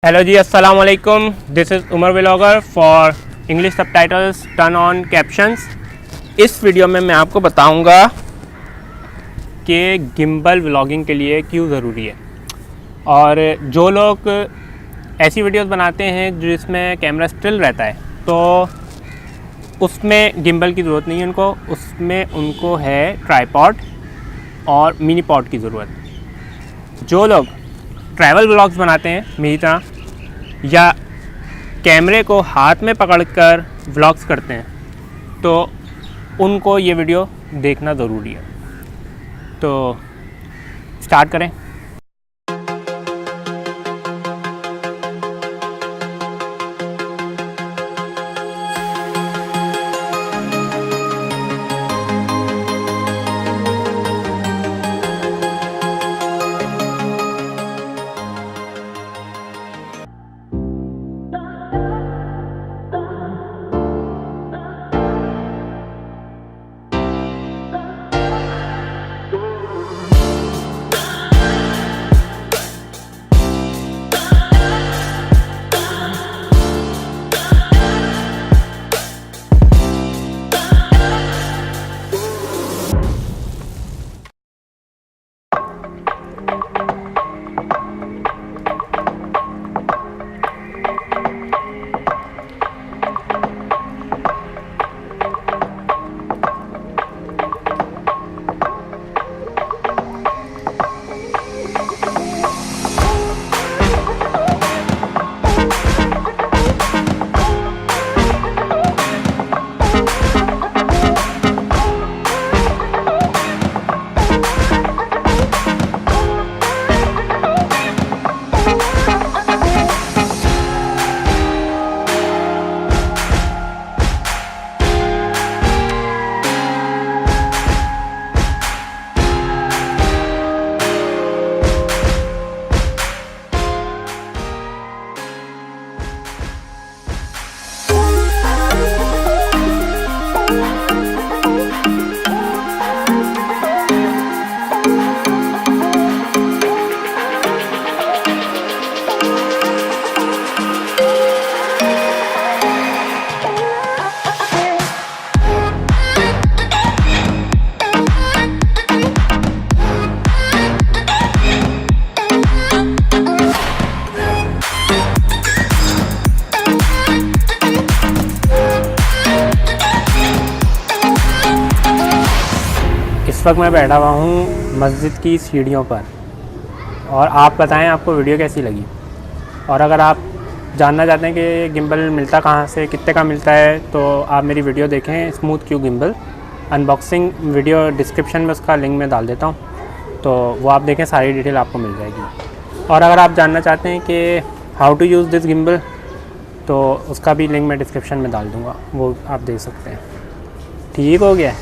Hello जी, अस्सलाम वालेकुम। This is Umar vlogger for English subtitles turn on captions. इस वीडियो में मैं आपको बताऊंगा कि गिम्बल व्लॉगिंग के लिए क्यों ज़रूरी है। और जो लोग ऐसी वीडियोस बनाते हैं जिसमें कैमरा स्टिल रहता है तो उसमें गिम्बल की ज़रूरत नहीं है उसमें उनको है ट्राइपॉड और मिनी पॉड की ज़रूरत। जो लोग ट्रैवल व्लॉग्स बनाते हैं मेरी तरह या कैमरे को हाथ में पकड़कर व्लॉग्स करते हैं तो उनको ये वीडियो देखना ज़रूरी है। तो स्टार्ट करें। इस वक्त मैं बैठा हुआ हूँ मस्जिद की सीढ़ियों पर और आप बताएं आपको वीडियो कैसी लगी। और अगर आप जानना चाहते हैं कि गिम्बल मिलता कहाँ से, कितने का मिलता है, तो आप मेरी वीडियो देखें smooth Q gimbal unboxing video. Description में उसका लिंक मैं डाल देता हूँ तो वो आप देखें, सारी डिटेल आपको मिल जाएगी। और अगर आप जानना चाहते हैं कि how to use this gimbal तो उसका भी लिंक मैं डिस्क्रिप्शन में डाल दूँगा, वो आप देख सकते हैं। ठीक हो गया।